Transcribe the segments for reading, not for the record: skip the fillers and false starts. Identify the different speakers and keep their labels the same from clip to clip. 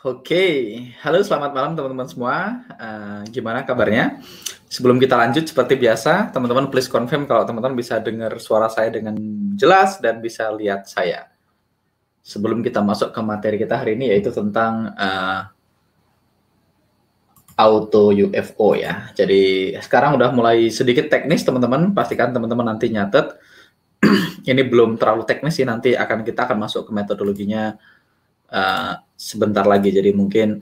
Speaker 1: Oke, halo selamat malam teman-teman semua. Gimana kabarnya? Sebelum kita lanjut seperti biasa, teman-teman please confirm kalau teman-teman bisa dengar suara saya dengan jelas dan bisa lihat saya. Sebelum kita masuk ke materi kita hari ini yaitu tentang auto UFO ya. Jadi sekarang udah mulai sedikit teknis teman-teman, pastikan teman-teman nanti nyatet. Ini belum terlalu teknis sih, nanti kita akan masuk ke metodologinya sebentar lagi. Jadi mungkin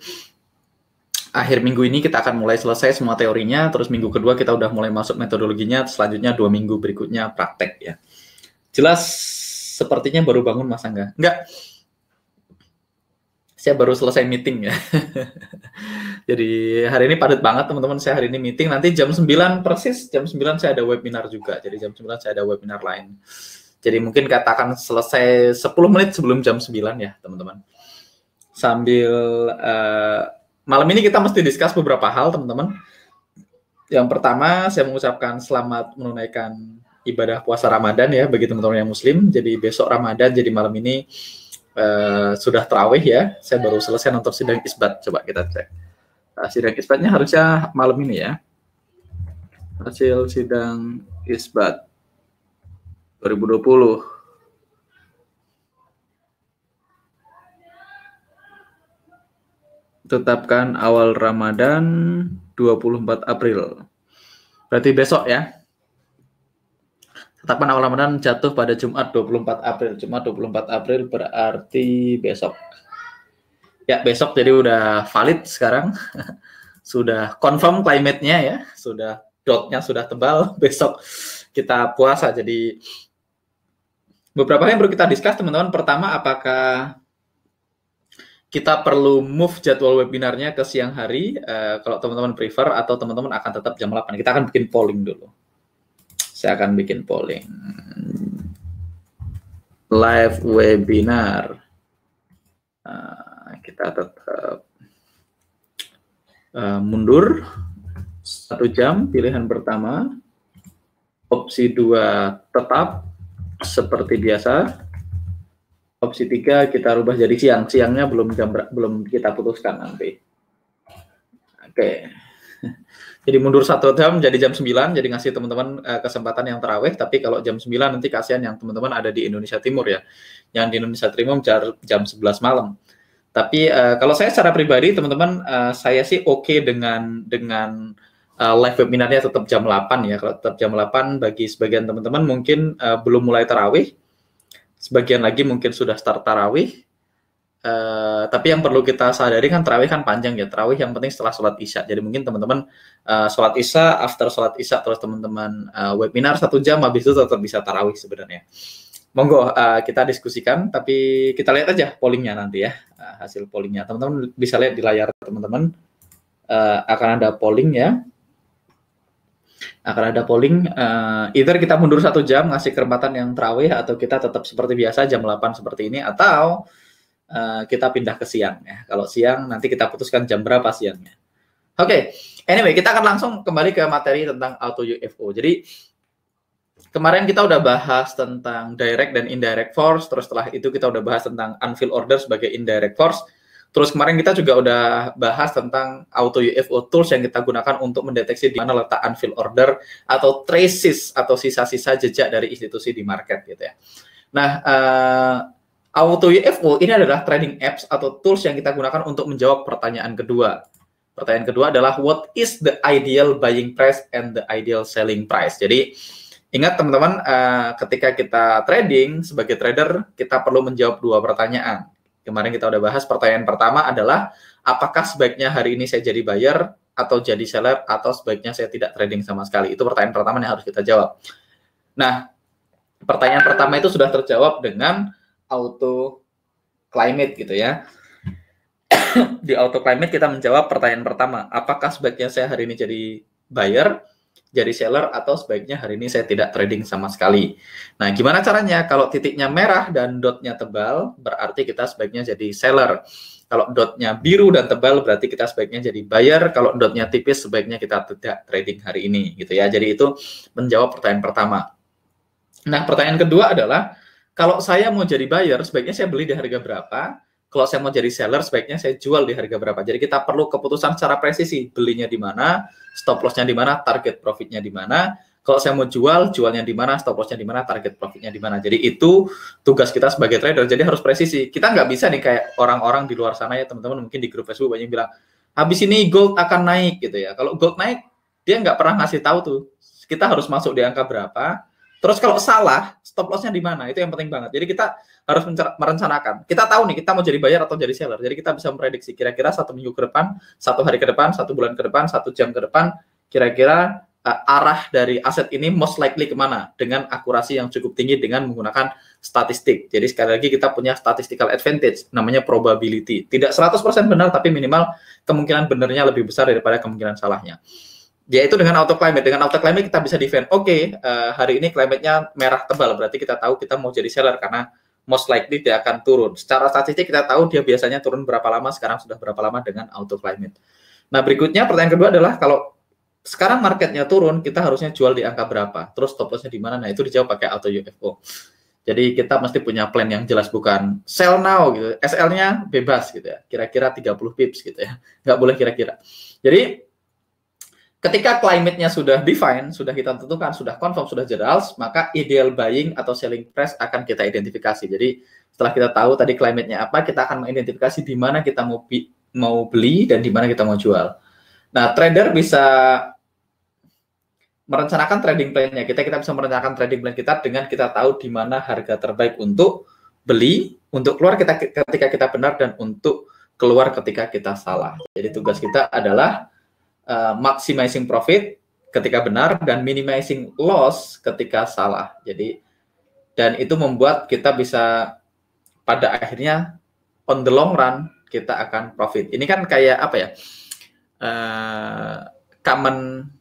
Speaker 1: akhir minggu ini kita akan mulai selesai semua teorinya, terus minggu kedua kita udah mulai masuk metodologinya, selanjutnya 2 minggu berikutnya praktek ya. Jelas sepertinya baru bangun Mas Angga? Enggak. Saya baru selesai meeting ya. Jadi hari ini padat banget teman-teman, saya hari ini meeting, nanti jam 9 persis, jam 9 saya ada webinar juga, jadi jam 9 saya ada webinar lain. Jadi mungkin katakan selesai 10 menit sebelum jam 9 ya teman-teman. Sambil malam ini kita mesti discuss beberapa hal teman-teman. Yang pertama saya mengucapkan selamat menunaikan ibadah puasa Ramadan ya bagi teman-teman yang muslim. Jadi besok Ramadan, jadi malam ini sudah tarawih ya. Saya baru selesai nonton sidang isbat, coba kita cek. Sidang isbatnya harusnya malam ini ya. Hasil sidang isbat 2020. Tetapkan awal Ramadan 24 April. Berarti besok ya. Tetapkan awal Ramadan jatuh pada Jumat 24 April. Jumat 24 April berarti besok. Ya, besok jadi udah valid sekarang. Sudah confirm climate-nya ya. Sudah dotnya sudah tebal. Besok kita puasa. Jadi beberapa hal yang perlu kita discuss teman-teman. Pertama, apakah kita perlu move jadwal webinarnya ke siang hari, kalau teman-teman prefer, atau teman-teman akan tetap jam 8. Kita akan bikin polling dulu. Saya akan bikin polling. Live webinar. Kita tetap mundur 1 jam, pilihan pertama. Opsi 2 tetap, seperti biasa. Opsi 3 kita rubah jadi siang. Siangnya belum kita putuskan nanti. Oke. Jadi mundur 1 jam jadi jam 9, jadi ngasih teman-teman kesempatan yang tarawih, tapi kalau jam 9 nanti kasihan yang teman-teman ada di Indonesia Timur ya. Yang di Indonesia Timur jam 11 malam. Tapi kalau saya secara pribadi teman-teman, saya sih oke dengan live webinarnya tetap jam 8 ya. Kalau tetap jam 8 bagi sebagian teman-teman mungkin belum mulai tarawih. Sebagian lagi mungkin sudah start tarawih, tapi yang perlu kita sadari kan tarawih kan panjang ya, tarawih yang penting setelah sholat isya. Jadi mungkin teman-teman sholat isya, after sholat isya terus teman-teman webinar 1 jam, habis itu tetap bisa tarawih sebenarnya. Monggo kita diskusikan, tapi kita lihat aja pollingnya nanti ya, hasil pollingnya. Teman-teman bisa lihat di layar teman-teman, akan ada polling ya. Akan ada polling, either kita mundur 1 jam ngasih kesempatan yang tarawih, atau kita tetap seperti biasa jam 8 seperti ini, atau kita pindah ke siang ya. Kalau siang nanti kita putuskan jam berapa siangnya. Oke, anyway kita akan langsung kembali ke materi tentang auto UFO. Jadi kemarin kita udah bahas tentang direct dan indirect force, terus setelah itu kita udah bahas tentang unfilled order sebagai indirect force. Terus kemarin kita juga udah bahas tentang auto UFO tools yang kita gunakan untuk mendeteksi di mana letak unfilled order atau traces atau sisa-sisa jejak dari institusi di market gitu ya. Nah, auto UFO ini adalah trading apps atau tools yang kita gunakan untuk menjawab pertanyaan kedua. Pertanyaan kedua adalah what is the ideal buying price and the ideal selling price. Jadi ingat teman-teman, ketika kita trading sebagai trader, kita perlu menjawab 2 pertanyaan. Kemarin kita udah bahas pertanyaan pertama adalah apakah sebaiknya hari ini saya jadi buyer atau jadi seller, atau sebaiknya saya tidak trading sama sekali. Itu pertanyaan pertama yang harus kita jawab. Nah, pertanyaan pertama itu sudah terjawab dengan auto climate gitu ya. Di auto climate kita menjawab pertanyaan pertama, apakah sebaiknya saya hari ini jadi buyer, jadi seller, atau sebaiknya hari ini saya tidak trading sama sekali. Nah, gimana caranya? Kalau titiknya merah dan dotnya tebal, berarti kita sebaiknya jadi seller. Kalau dotnya biru dan tebal, berarti kita sebaiknya jadi buyer. Kalau dotnya tipis, sebaiknya kita tidak trading hari ini, gitu ya. Jadi itu menjawab pertanyaan pertama. Nah, pertanyaan kedua adalah, kalau saya mau jadi buyer, sebaiknya saya beli di harga berapa? kalau saya mau jadi seller, sebaiknya saya jual di harga berapa. Jadi kita perlu keputusan secara presisi, belinya di mana, stop loss-nya di mana, target profit-nya di mana. Kalau saya mau jual, jualnya di mana, stop loss-nya di mana, target profit-nya di mana. Jadi itu tugas kita sebagai trader, jadi harus presisi. Kita nggak bisa nih kayak orang-orang di luar sana ya, teman-teman mungkin di grup Facebook banyak yang bilang, habis ini gold akan naik gitu ya. Kalau gold naik, dia nggak pernah ngasih tahu tuh, kita harus masuk di angka berapa. Terus kalau salah, stop loss-nya di mana? Itu yang penting banget. Jadi kita harus merencanakan. Kita tahu nih, kita mau jadi buyer atau jadi seller. Jadi kita bisa memprediksi kira-kira 1 minggu ke depan, 1 hari ke depan, 1 bulan ke depan, 1 jam ke depan, kira-kira arah dari aset ini most likely kemana dengan akurasi yang cukup tinggi dengan menggunakan statistik. Jadi sekali lagi kita punya statistical advantage, namanya probability. Tidak 100% benar, tapi minimal kemungkinan benarnya lebih besar daripada kemungkinan salahnya. Yaitu dengan auto climate. Dengan auto climate kita bisa defend. Oke, hari ini climate-nya merah tebal, berarti kita tahu kita mau jadi seller karena most likely dia akan turun. Secara statistik kita tahu dia biasanya turun berapa lama, sekarang sudah berapa lama dengan auto climate. Nah, berikutnya pertanyaan kedua adalah kalau sekarang marketnya turun, kita harusnya jual di angka berapa? Terus stop loss-nya di mana? Nah, itu dijawab pakai auto UFO. Jadi kita mesti punya plan yang jelas, bukan sell now gitu. SL-nya bebas gitu ya. Kira-kira 30 pips gitu ya. Nggak boleh kira-kira. Jadi ketika climate-nya sudah define, sudah kita tentukan, sudah confirm, sudah jelas, maka ideal buying atau selling price akan kita identifikasi. Jadi setelah kita tahu tadi climate-nya apa, kita akan mengidentifikasi di mana kita mau beli dan di mana kita mau jual. Nah, trader bisa merencanakan trading plan-nya. Kita bisa merencanakan trading plan kita dengan kita tahu di mana harga terbaik untuk beli, untuk keluar ketika kita benar, dan untuk keluar ketika kita salah. Jadi tugas kita adalah maximizing profit ketika benar dan minimizing loss ketika salah. Jadi, dan itu membuat kita bisa pada akhirnya on the long run kita akan profit. Ini kan kayak apa ya?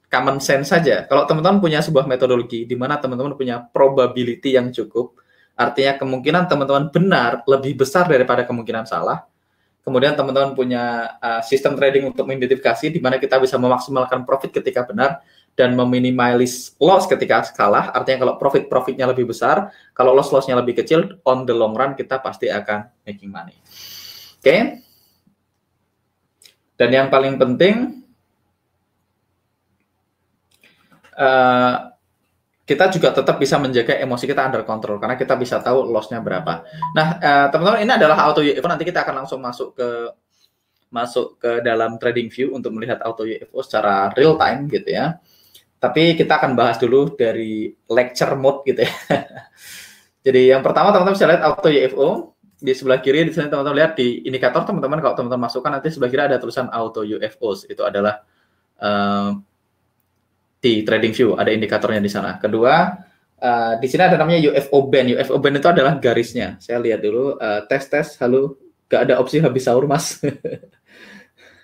Speaker 1: Common sense saja. Kalau teman-teman punya sebuah metodologi di mana teman-teman punya probability yang cukup, artinya kemungkinan teman-teman benar lebih besar daripada kemungkinan salah. Kemudian teman-teman punya sistem trading untuk mengidentifikasi di mana kita bisa memaksimalkan profit ketika benar dan meminimalis loss ketika salah. Artinya kalau profitnya lebih besar, kalau loss-lossnya lebih kecil, on the long run kita pasti akan making money. Oke. Dan yang paling penting, kita juga tetap bisa menjaga emosi kita under control karena kita bisa tahu loss-nya berapa. Nah, teman-teman, ini adalah auto UFO. Nanti kita akan langsung masuk ke dalam trading view untuk melihat auto UFO secara real time gitu ya. Tapi kita akan bahas dulu dari lecture mode gitu ya. Jadi yang pertama teman-teman bisa lihat auto UFO di sebelah kiri. Di sini teman-teman lihat di indikator, teman-teman kalau teman-teman masukkan nanti sebelah kiri ada tulisan auto UFOs. Itu adalah di trading view ada indikatornya di sana. Kedua, di sini ada namanya UFO band. UFO band itu adalah garisnya. Saya lihat dulu, tes. Halo, gak ada opsi habis sahur, Mas.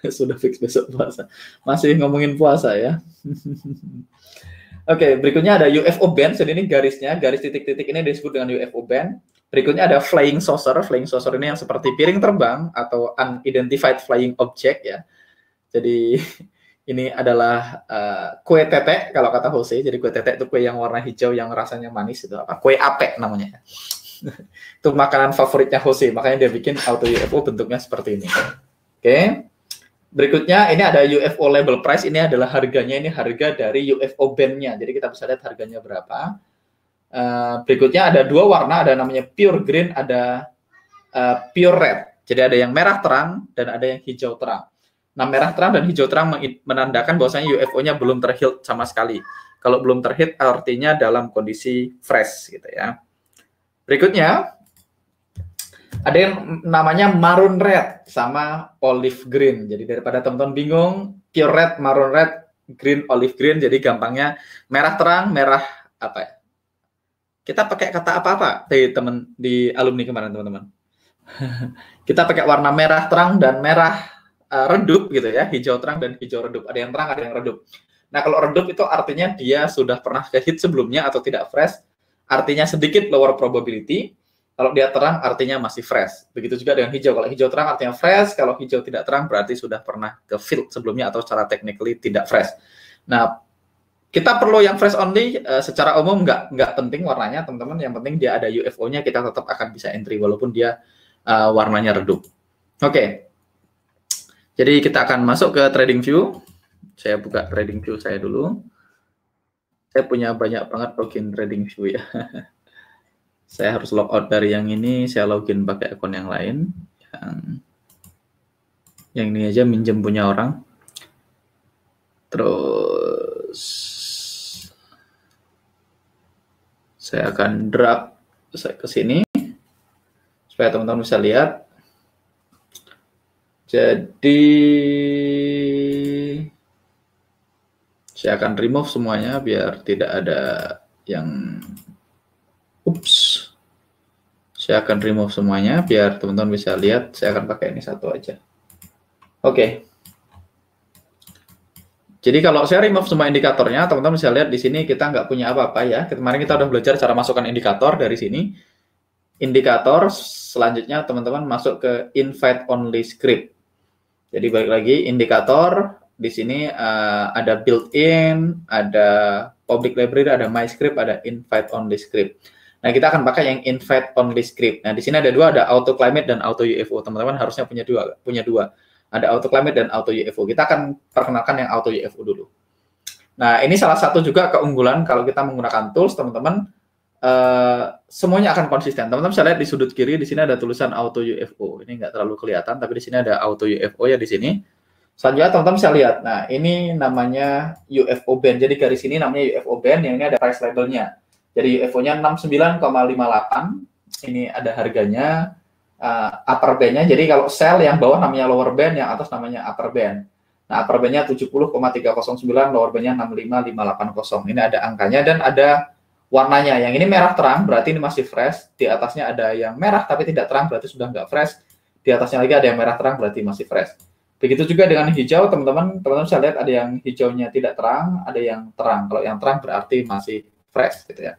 Speaker 1: Sudah fix besok puasa. Masih ngomongin puasa ya. Oke, berikutnya ada UFO band. Jadi ini garisnya, garis titik-titik ini disebut dengan UFO band. Berikutnya ada flying saucer. Flying saucer ini yang seperti piring terbang atau unidentified flying object ya. Jadi ini adalah kue tete kalau kata Jose. Jadi kue tete itu kue yang warna hijau yang rasanya manis itu apa? Kue ape namanya. Itu makanan favoritnya Jose. Makanya dia bikin auto UFO bentuknya seperti ini. Oke. Berikutnya ini ada UFO label price. Ini adalah harganya. Ini harga dari UFO band-nya. Jadi kita bisa lihat harganya berapa. Berikutnya ada dua warna. Ada namanya pure green, ada pure red. Jadi ada yang merah terang dan ada yang hijau terang. Nah, merah terang dan hijau terang menandakan bahwasanya UFO-nya belum terhit sama sekali. Kalau belum terhit artinya dalam kondisi fresh gitu ya. Berikutnya ada yang namanya maroon red sama olive green. Jadi daripada teman-teman bingung, pure red, maroon red, green, olive green, jadi gampangnya merah terang, merah apa ya? Kita pakai kata apa-apa di alumni kemarin teman-teman. Kita pakai warna merah terang dan merah redup gitu ya, hijau terang dan hijau redup. Ada yang terang, ada yang redup. Nah, kalau redup itu artinya dia sudah pernah ke hit sebelumnya atau tidak fresh, artinya sedikit lower probability. Kalau dia terang artinya masih fresh. Begitu juga dengan hijau. Kalau hijau terang artinya fresh, kalau hijau tidak terang berarti sudah pernah ke field sebelumnya atau secara technically tidak fresh. Nah, kita perlu yang fresh only, secara umum nggak penting warnanya teman-teman. Yang penting dia ada UFO-nya, kita tetap akan bisa entry walaupun dia warnanya redup. Oke. Jadi kita akan masuk ke trading view. Saya buka trading view saya dulu. Saya punya banyak banget login trading view ya. Saya harus log out dari yang ini, saya login pakai akun yang lain. Yang ini aja minjem punya orang. Terus saya akan drag saya ke sini supaya teman-teman bisa lihat. Jadi saya akan remove semuanya biar tidak ada yang saya akan remove semuanya biar teman-teman bisa lihat. Saya akan pakai ini satu aja. Oke. Jadi kalau saya remove semua indikatornya, teman-teman bisa lihat di sini kita nggak punya apa-apa ya. Kemarin kita udah belajar cara masukkan indikator dari sini. Indikator selanjutnya teman-teman masuk ke invite only script. Jadi balik lagi indikator di sini ada built-in, ada public library, ada my script, ada invite only script. Nah, kita akan pakai yang invite only script. Nah, di sini ada dua, ada auto climate dan auto UFO. Teman-teman harusnya punya dua. Ada auto climate dan auto UFO. Kita akan perkenalkan yang auto UFO dulu. Nah, ini salah satu juga keunggulan kalau kita menggunakan tools, teman-teman, semuanya akan konsisten. Teman-teman bisa lihat di sudut kiri, di sini ada tulisan auto UFO. Ini nggak terlalu kelihatan, tapi di sini ada auto UFO ya di sini. Selanjutnya teman-teman bisa lihat. Nah, ini namanya UFO band. Jadi garis ini namanya UFO band, yang ini ada price labelnya. Jadi UFO-nya 69,58. Ini ada harganya, upper band-nya. Jadi kalau sell yang bawah namanya lower band, yang atas namanya upper band. Nah, upper band-nya 70,309, lower band-nya 65,580. Ini ada angkanya dan ada warnanya. Yang ini merah terang, berarti ini masih fresh. Di atasnya ada yang merah tapi tidak terang, berarti sudah nggak fresh. Di atasnya lagi ada yang merah terang, berarti masih fresh. Begitu juga dengan hijau, teman-teman bisa lihat ada yang hijaunya tidak terang, ada yang terang. Kalau yang terang berarti masih fresh gitu ya.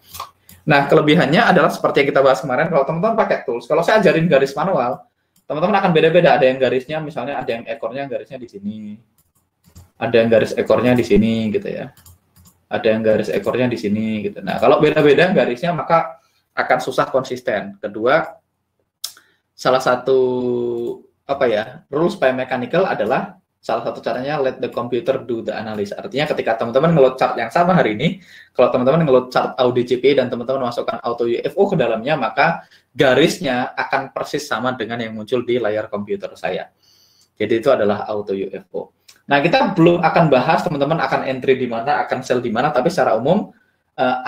Speaker 1: Nah, kelebihannya adalah seperti yang kita bahas kemarin, kalau teman-teman pakai tools, kalau saya ajarin garis manual, teman-teman akan beda-beda. Ada yang garisnya, misalnya ada yang ekornya garisnya di sini, ada yang garis ekornya di sini gitu ya, ada yang garis ekornya di sini gitu. Nah, kalau beda-beda garisnya maka akan susah konsisten. Kedua, salah satu rules supaya mechanical adalah salah satu caranya let the computer do the analysis. Artinya ketika teman-teman ngeload chart yang sama hari ini, kalau teman-teman ngeload chart AudiCP dan teman-teman masukkan auto UFO ke dalamnya, maka garisnya akan persis sama dengan yang muncul di layar komputer saya. Jadi itu adalah auto UFO. Nah, kita belum akan bahas teman-teman akan entry di mana, akan sell di mana, tapi secara umum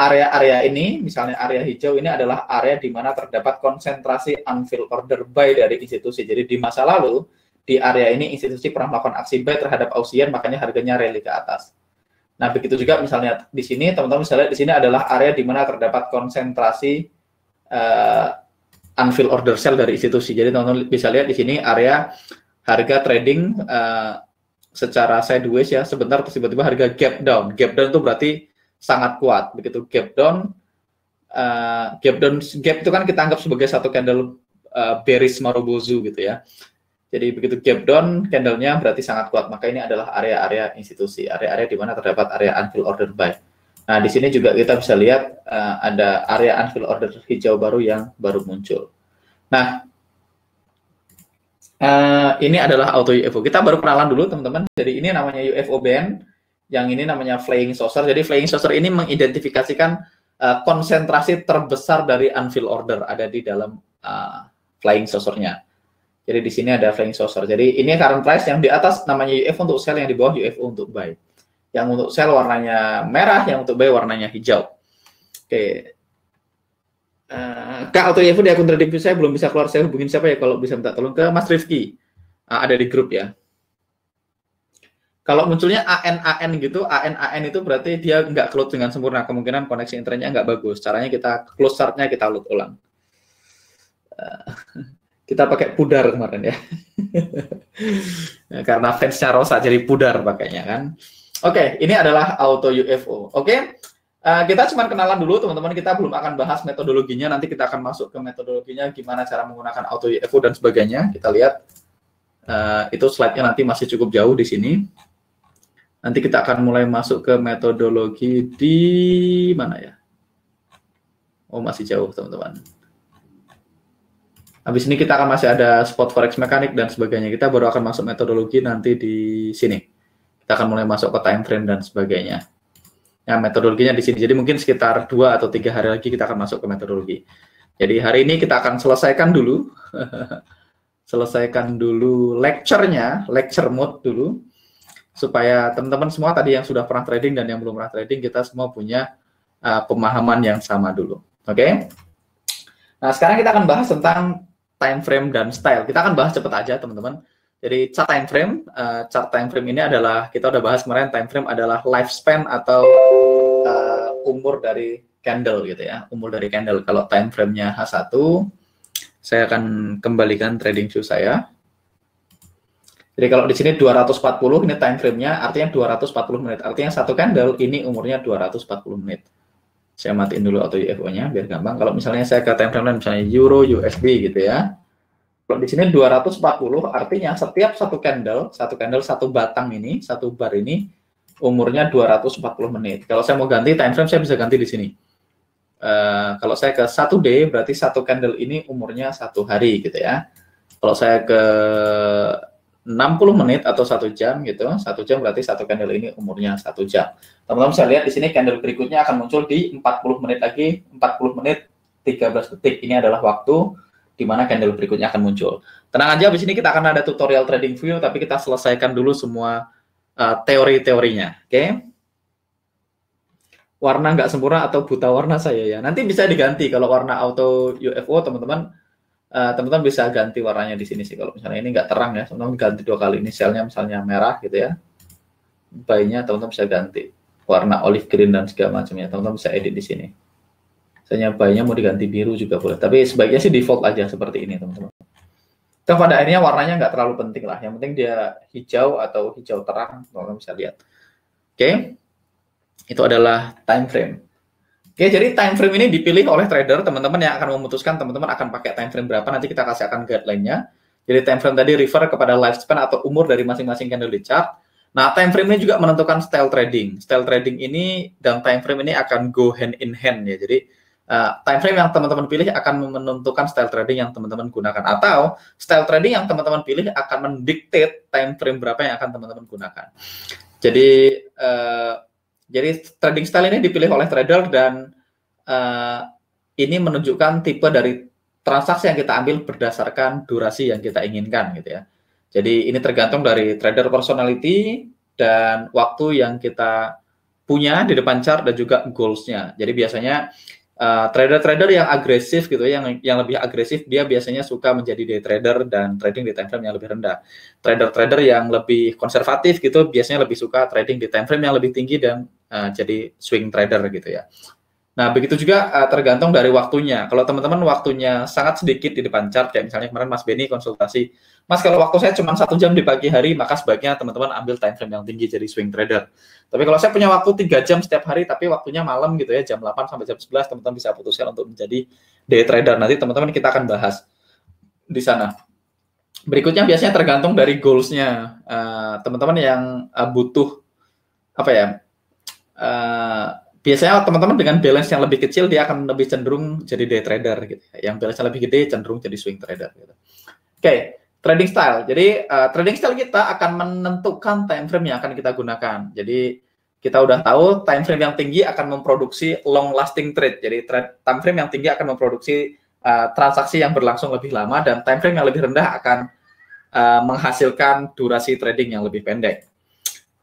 Speaker 1: area-area ini, misalnya area hijau ini adalah area di mana terdapat konsentrasi unfilled order buy dari institusi. Jadi di masa lalu, di area ini institusi pernah melakukan aksi buy terhadap Ausian, makanya harganya rally ke atas. Nah, begitu juga misalnya di sini, teman-teman bisa lihat di sini adalah area di mana terdapat konsentrasi unfilled order sell dari institusi. Jadi teman-teman bisa lihat di sini area harga trading secara sideways ya, sebentar terus tiba-tiba harga gap down. Gap down itu berarti sangat kuat. Begitu gap down gap itu kan kita anggap sebagai satu candle bearish Marubozu gitu ya. Jadi begitu gap down, candlenya berarti sangat kuat. Maka ini adalah area-area institusi, area-area di mana terdapat area unfilled order buy. Nah, di sini juga kita bisa lihat ada area unfilled order hijau baru yang baru muncul. Nah, ini adalah auto UFO. Kita baru kenalan dulu teman-teman. Jadi ini namanya UFO band, yang ini namanya flying saucer. Jadi flying saucer ini mengidentifikasikan konsentrasi terbesar dari unfilled order ada di dalam flying saucernya. Jadi di sini ada flying saucer. Jadi ini current price, yang di atas namanya UFO untuk sell, yang di bawah UFO untuk buy. Yang untuk sell warnanya merah, yang untuk buy warnanya hijau. Oke. Kak, auto UFO di akun trading view saya belum bisa keluar. Saya hubungin siapa ya kalau bisa minta tolong? Ke Mas Rifki. Ada di grup ya. Kalau munculnya AN gitu, AN itu berarti dia nggak close dengan sempurna. Kemungkinan koneksi internetnya nggak bagus. Caranya kita close chartnya, kita load ulang. Kita pakai pudar kemarin ya. Karena fansnya Rosa jadi pudar pakainya kan. Oke, ini adalah auto UFO. Oke, kita cuma kenalan dulu teman-teman. Kita belum akan bahas metodologinya. Nanti kita akan masuk ke metodologinya, gimana cara menggunakan auto UFO dan sebagainya. Kita lihat itu slide-nya nanti masih cukup jauh di sini. Nanti kita akan mulai masuk ke metodologi di mana ya? Oh, masih jauh teman-teman. Habis ini kita akan masih ada spot forex mekanik dan sebagainya. Kita baru akan masuk metodologi nanti di sini. Kita akan mulai masuk ke time frame dan sebagainya. Ya, metodologinya di sini. Jadi mungkin sekitar 2 atau 3 hari lagi kita akan masuk ke metodologi. Jadi hari ini kita akan selesaikan dulu. selesaikan dulu lecture-nya, lecture mode dulu. Supaya teman-teman semua tadi yang sudah pernah trading dan yang belum pernah trading, kita semua punya pemahaman yang sama dulu. Oke? Nah, sekarang kita akan bahas tentang time frame dan style. Kita akan bahas cepat aja, teman-teman. Jadi chart time frame ini adalah, kita udah bahas kemarin, time frame adalah lifespan atau umur dari candle gitu ya, umur dari candle. Kalau time frame-nya H1, saya akan kembalikan trading view saya. Jadi kalau di sini 240 ini time frame-nya, artinya 240 menit. Artinya satu candle ini umurnya 240 menit. Saya matiin dulu auto UFO-nya biar gampang. Kalau misalnya saya ke time frame misalnya Euro, USD gitu ya. Kalau di sini 240 artinya setiap satu candle, satu batang ini, satu bar ini umurnya 240 menit. Kalau saya mau ganti time frame, saya bisa ganti di sini. Kalau saya ke 1 day berarti satu candle ini umurnya 1 hari gitu ya. Kalau saya ke 60 menit atau 1 jam gitu, 1 jam berarti satu candle ini umurnya 1 jam. Teman-teman bisa lihat di sini candle berikutnya akan muncul di 40 menit lagi, 40 menit 13 detik. Ini adalah waktu di mana candle berikutnya akan muncul. Tenang aja, di sini kita akan ada tutorial trading view, tapi kita selesaikan dulu semua teori-teorinya. Oke? Warna nggak sempurna atau buta warna saya ya. Nanti bisa diganti kalau warna auto UFO, teman-teman. Teman-teman bisa ganti warnanya di sini sih. Kalau misalnya ini nggak terang ya, teman-teman ganti 2 kali. Inisialnya misalnya merah gitu ya. Buy-nya teman-teman bisa ganti warna olive green dan segala macamnya. Teman-teman bisa edit di sini. Misalnya buy-nya mau diganti biru juga boleh. Tapi sebaiknya sih default aja seperti ini, teman-teman. Toh pada akhirnya warnanya nggak terlalu penting lah. Yang penting dia hijau atau hijau terang, teman-teman bisa lihat. Oke. Itu adalah time frame. Oke, jadi time frame ini dipilih oleh trader, teman-teman yang akan memutuskan teman-teman akan pakai time frame berapa, nanti kita kasih akan guideline-nya. Jadi time frame tadi refer kepada lifespan atau umur dari masing-masing candle di chart. Nah, time frame ini juga menentukan style trading. Style trading ini dan time frame ini akan go hand in hand ya. Jadi time frame yang teman-teman pilih akan menentukan style trading yang teman-teman gunakan, atau style trading yang teman-teman pilih akan mendikte time frame berapa yang akan teman-teman gunakan. Jadi trading style ini dipilih oleh trader dan ini menunjukkan tipe dari transaksi yang kita ambil berdasarkan durasi yang kita inginkan gitu ya. Jadi ini tergantung dari trader personality dan waktu yang kita punya di depan chart dan juga goals-nya. Jadi biasanya trader-trader yang agresif gitu ya, yang lebih agresif, dia biasanya suka menjadi day trader dan trading di time frame yang lebih rendah. Trader-trader yang lebih konservatif gitu biasanya lebih suka trading di time frame yang lebih tinggi dan jadi swing trader gitu ya. Nah, begitu juga tergantung dari waktunya. Kalau teman-teman waktunya sangat sedikit di depan chart, kayak misalnya kemarin Mas Benny konsultasi, Mas kalau waktu saya cuma 1 jam di pagi hari, maka sebaiknya teman-teman ambil time frame yang tinggi jadi swing trader. Tapi kalau saya punya waktu 3 jam setiap hari, tapi waktunya malam gitu ya, jam 8 sampai jam 11, teman-teman bisa putuskan untuk menjadi day trader. Nanti teman-teman kita akan bahas di sana. Berikutnya biasanya tergantung dari goals-nya. Teman-teman yang butuh, apa ya, biasanya teman-teman dengan balance yang lebih kecil dia akan lebih cenderung jadi day trader gitu. Yang balance lebih gede cenderung jadi swing trader gitu. Oke, trading style. Jadi trading style kita akan menentukan time frame yang akan kita gunakan. Jadi kita udah tahu time frame yang tinggi akan memproduksi long lasting trade. Jadi time frame yang tinggi akan memproduksi transaksi yang berlangsung lebih lama, dan time frame yang lebih rendah akan menghasilkan durasi trading yang lebih pendek.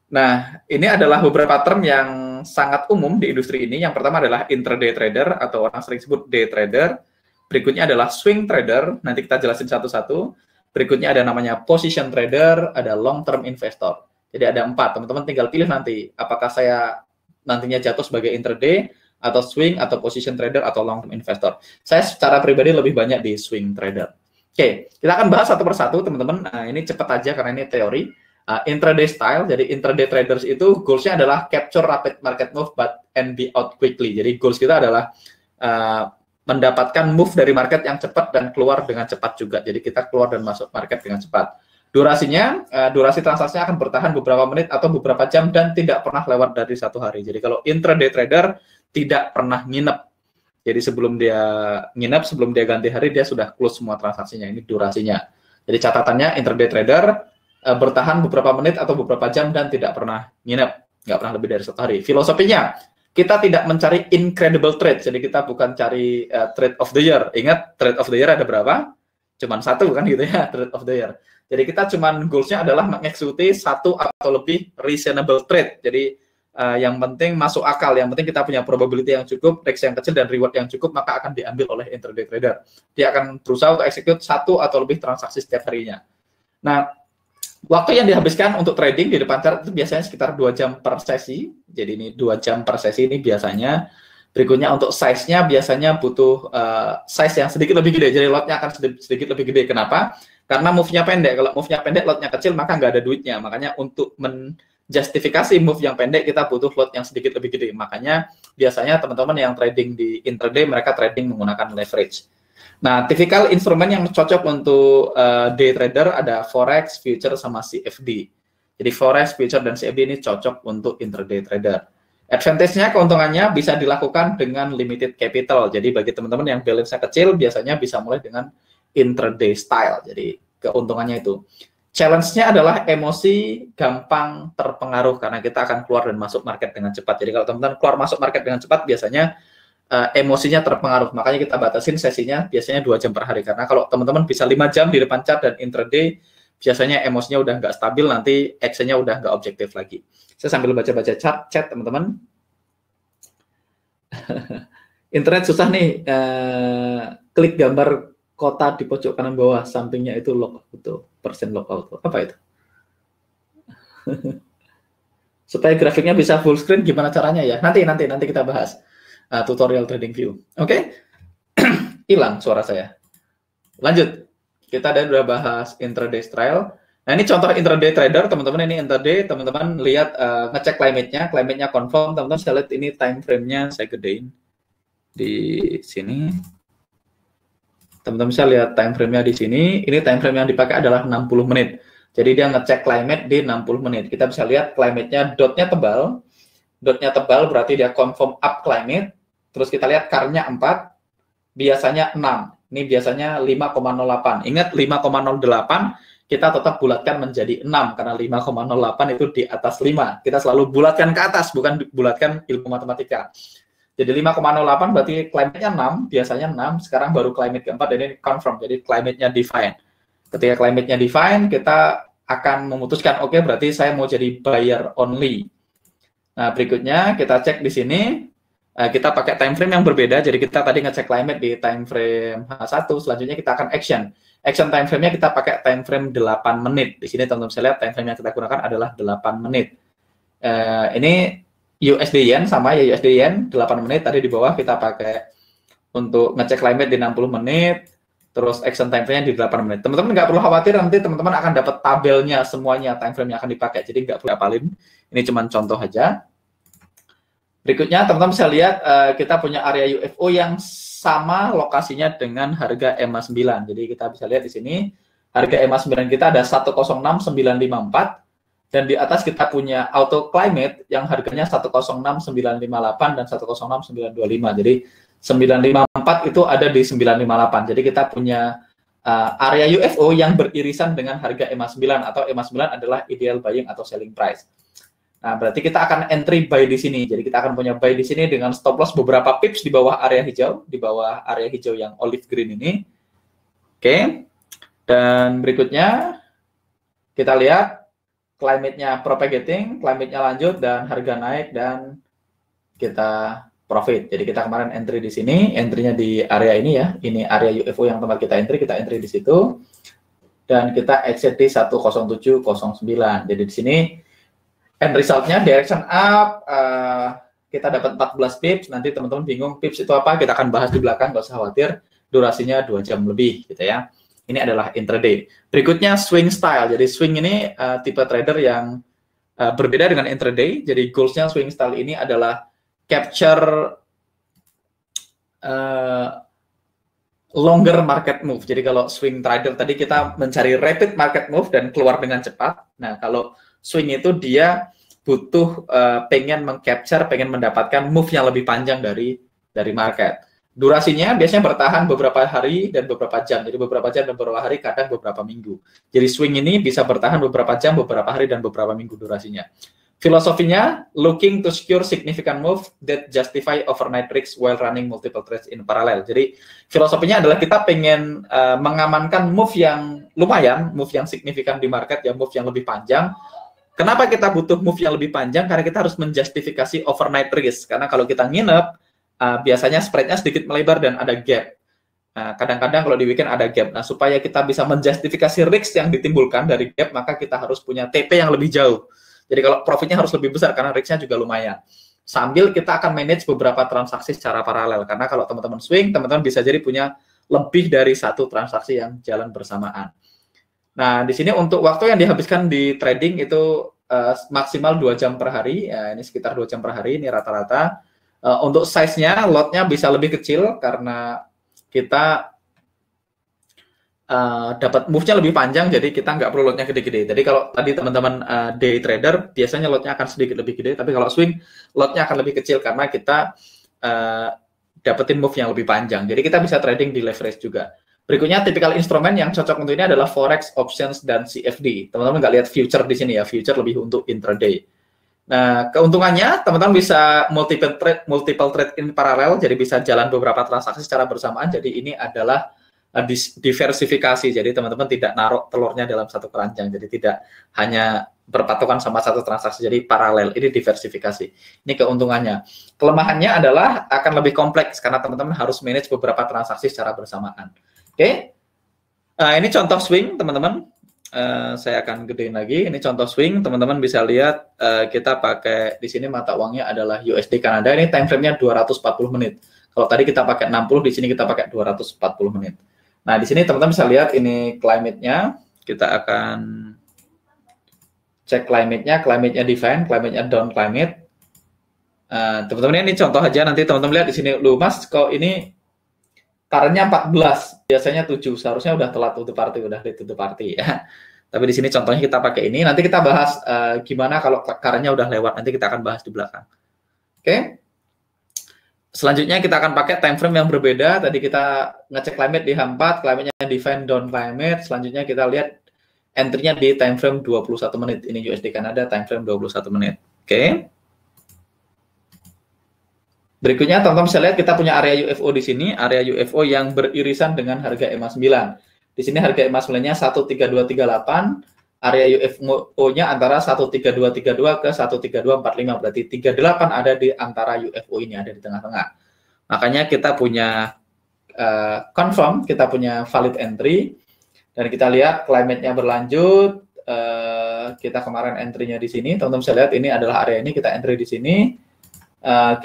Speaker 1: Nah, ini adalah beberapa term yang sangat umum di industri ini. Yang pertama adalah intraday trader atau orang sering sebut day trader. Berikutnya adalah swing trader. Nanti kita jelasin satu-satu. Berikutnya ada namanya position trader, ada long term investor. Jadi ada 4. Teman-teman tinggal pilih nanti apakah saya nantinya jatuh sebagai intraday atau swing atau position trader atau long term investor. Saya secara pribadi lebih banyak di swing trader. Oke, kita akan bahas satu persatu, teman-teman. Nah, ini cepat aja karena ini teori. Intraday style, jadi intraday traders itu goals-nya adalah capture rapid market move and be out quickly. Jadi goals kita adalah mendapatkan move dari market yang cepat dan keluar dengan cepat juga. Jadi kita keluar dan masuk market dengan cepat. Durasinya, durasi transaksinya akan bertahan beberapa menit atau beberapa jam dan tidak pernah lewat dari 1 hari. Jadi kalau intraday trader tidak pernah nginep. Jadi sebelum dia nginep, sebelum dia ganti hari, dia sudah close semua transaksinya. Ini durasinya. Jadi catatannya intraday trader bertahan beberapa menit atau beberapa jam dan tidak pernah nginep, nggak pernah lebih dari 1 hari. Filosofinya, kita tidak mencari incredible trade, jadi kita bukan cari trade of the year. Ingat, trade of the year ada berapa? Cuman 1 kan gitu ya, trade of the year. Jadi kita cuman goals-nya adalah mengeksekusi 1 atau lebih reasonable trade. Jadi yang penting masuk akal, yang penting kita punya probability yang cukup, risk yang kecil dan reward yang cukup, maka akan diambil oleh intraday trader. Dia akan berusaha untuk execute 1 atau lebih transaksi setiap harinya. Nah, waktu yang dihabiskan untuk trading di depan chart itu biasanya sekitar 2 jam per sesi. Jadi ini 2 jam per sesi ini biasanya. Berikutnya untuk size-nya biasanya butuh size yang sedikit lebih gede. Jadi lot-nya akan sedikit lebih gede. Kenapa? Karena move-nya pendek. Kalau move-nya pendek, lot-nya kecil, maka nggak ada duitnya. Makanya untuk menjustifikasi move yang pendek, kita butuh lot yang sedikit lebih gede. Makanya biasanya teman-teman yang trading di intraday, mereka trading menggunakan leverage. Nah, tipikal instrumen yang cocok untuk day trader ada forex, future, sama CFD. Jadi forex, future, dan CFD ini cocok untuk intraday trader. Advantage-nya, keuntungannya bisa dilakukan dengan limited capital. Jadi bagi teman-teman yang balance-nya kecil, biasanya bisa mulai dengan intraday style. Jadi keuntungannya itu. Challenge-nya adalah emosi gampang terpengaruh karena kita akan keluar dan masuk market dengan cepat. Jadi kalau teman-teman keluar masuk market dengan cepat, biasanya emosinya terpengaruh, makanya kita batasin sesinya biasanya 2 jam per hari, karena kalau teman-teman bisa 5 jam di depan chart dan intraday, biasanya emosinya udah nggak stabil, nanti actionnya udah nggak objektif lagi. Saya sambil baca-baca chat teman-teman. Internet susah nih, klik gambar kota di pojok kanan bawah, sampingnya itu log auto, persen log auto, apa itu? Supaya grafiknya bisa full screen, gimana caranya ya? Nanti kita bahas. Tutorial trading view. Oke. Hilang suara saya. Lanjut. Kita udah bahas intraday style. Nah, ini contoh intraday trader, teman-teman. Ini intraday, teman-teman lihat ngecek climate-nya confirm, teman-teman bisa lihat ini time frame-nya, saya gedein di sini. Teman-teman bisa lihat time frame-nya di sini. Ini time frame yang dipakai adalah 60 menit. Jadi dia ngecek climate di 60 menit. Kita bisa lihat climate-nya, dotnya tebal. Dotnya tebal berarti dia confirm up climate. Terus kita lihat CAR-nya 4, biasanya 6. Ini biasanya 5,08. Ingat 5,08 kita tetap bulatkan menjadi 6 karena 5,08 itu di atas 5. Kita selalu bulatkan ke atas, bukan bulatkan ilmu matematika. Jadi 5,08 berarti climate-nya 6, biasanya 6. Sekarang baru climate keempat dan ini confirm. Jadi climate-nya define. Ketika climate-nya define, kita akan memutuskan, oke, berarti saya mau jadi buyer only. Nah, berikutnya kita cek di sini, kita pakai time frame yang berbeda. Jadi kita tadi ngecek climate di time frame H1, selanjutnya kita akan action. Action time frame-nya kita pakai time frame 8 menit. Di sini teman-teman bisa lihat time frame yang kita gunakan adalah 8 menit. Ini USD Yen sama ya, USD Yen 8 menit. Tadi di bawah kita pakai untuk ngecek climate di 60 menit. Terus action time frame-nya di 8 menit. Teman-teman nggak perlu khawatir, nanti teman-teman akan dapat tabelnya semuanya time frame yang akan dipakai. Jadi nggak perlu apalin. Ini cuma contoh aja. Berikutnya teman-teman bisa lihat kita punya area UFO yang sama lokasinya dengan harga EMA 9. Jadi kita bisa lihat di sini harga EMA 9 kita ada 106954 dan di atas kita punya auto climate yang harganya 106958 dan 106925. Jadi 954 itu ada di 958. Jadi kita punya area UFO yang beririsan dengan harga EMA 9 atau EMA 9 adalah ideal buying atau selling price. Nah, berarti kita akan entry buy di sini. Jadi kita akan punya buy di sini dengan stop loss beberapa pips di bawah area hijau, di bawah area hijau yang olive green ini. Oke. Dan berikutnya kita lihat climate-nya propagating, climate-nya lanjut dan harga naik dan kita profit. Jadi kita kemarin entry di sini, entry-nya di area ini ya. Ini area UFO yang tempat kita entry di situ. Dan kita exit di 10709. Jadi di sini end result-nya direction up, kita dapat 14 pips. Nanti teman-teman bingung pips itu apa, kita akan bahas di belakang, nggak usah khawatir. Durasinya 2 jam lebih gitu ya. Ini adalah intraday. Berikutnya swing style. Jadi swing ini tipe trader yang berbeda dengan intraday. Jadi goals-nya swing style ini adalah capture longer market move. Jadi kalau swing trader tadi kita mencari rapid market move dan keluar dengan cepat. Nah, kalau swing itu dia butuh pengen mengcapture, pengen mendapatkan move yang lebih panjang dari market. Durasinya biasanya bertahan beberapa hari dan beberapa jam. Jadi beberapa jam dan beberapa hari, kadang beberapa minggu. Jadi swing ini bisa bertahan beberapa jam, beberapa hari, dan beberapa minggu durasinya. Filosofinya, looking to secure significant move that justify overnight risks while running multiple trades in parallel. Jadi filosofinya adalah kita pengen mengamankan move yang lumayan, move yang signifikan di market, ya move yang lebih panjang. Kenapa kita butuh move yang lebih panjang? Karena kita harus menjustifikasi overnight risk. Karena kalau kita nginep, biasanya spreadnya sedikit melebar dan ada gap. Kadang-kadang kalau di weekend ada gap. Nah, supaya kita bisa menjustifikasi risk yang ditimbulkan dari gap, maka kita harus punya TP yang lebih jauh. Jadi kalau profitnya harus lebih besar karena risk-nya juga lumayan. Sambil kita akan manage beberapa transaksi secara paralel. Karena kalau teman-teman swing, teman-teman bisa jadi punya lebih dari satu transaksi yang jalan bersamaan. Nah, di sini untuk waktu yang dihabiskan di trading itu maksimal 2 jam per hari. Ya, ini sekitar 2 jam per hari, ini rata-rata. Untuk size-nya, lot-nya bisa lebih kecil karena kita dapat move-nya lebih panjang, jadi kita nggak perlu lotnya gede-gede. Jadi kalau tadi teman-teman day trader, biasanya lotnya akan sedikit lebih gede, tapi kalau swing, lotnya akan lebih kecil karena kita dapetin move yang lebih panjang. Jadi kita bisa trading di leverage juga. Berikutnya, tipikal instrumen yang cocok untuk ini adalah Forex, Options, dan CFD. Teman-teman nggak lihat future di sini ya, future lebih untuk intraday. Nah, keuntungannya, teman-teman bisa multiple trade in parallel, jadi bisa jalan beberapa transaksi secara bersamaan, jadi ini adalah diversifikasi, jadi teman-teman tidak naruh telurnya dalam satu keranjang, jadi tidak hanya berpatokan sama satu transaksi, jadi paralel, ini diversifikasi. Ini keuntungannya. Kelemahannya adalah akan lebih kompleks, karena teman-teman harus manage beberapa transaksi secara bersamaan. Oke, ini contoh swing, teman-teman. Saya akan gedein lagi, ini contoh swing, teman-teman bisa lihat kita pakai, di sini mata uangnya adalah USD Kanada, ini time frame-nya 240 menit. Kalau tadi kita pakai 60, di sini kita pakai 240 menit. Nah, di sini teman-teman bisa lihat ini climate-nya. Kita akan cek climate-nya define, climate-nya down climate. Teman-teman ini contoh aja, nanti teman-teman lihat di sini, loh Mas, kok ini current-nya 14, biasanya 7, seharusnya udah telat tutup party ya. Tapi di sini contohnya kita pakai ini, nanti kita bahas gimana kalau current-nya udah lewat, nanti kita akan bahas di belakang. Oke. Selanjutnya kita akan pakai time frame yang berbeda. Tadi kita ngecek climate di H4, climate-nya define down climate. Selanjutnya kita lihat entry-nya di time frame 21 menit. Ini USD Kanada time frame 21 menit. Oke. Berikutnya teman-teman bisa lihat kita punya area UFO di sini, area UFO yang beririsan dengan harga EMA 9. Di sini harga EMA 9-nya 13238. Area UFO-nya antara 13232 ke 13245, berarti 38 ada di antara UFO ini, ada di tengah-tengah. Makanya kita punya confirm, kita punya valid entry, dan kita lihat climate-nya berlanjut. Kita kemarin entry-nya di sini, teman-teman bisa lihat ini adalah area ini, kita entry di sini,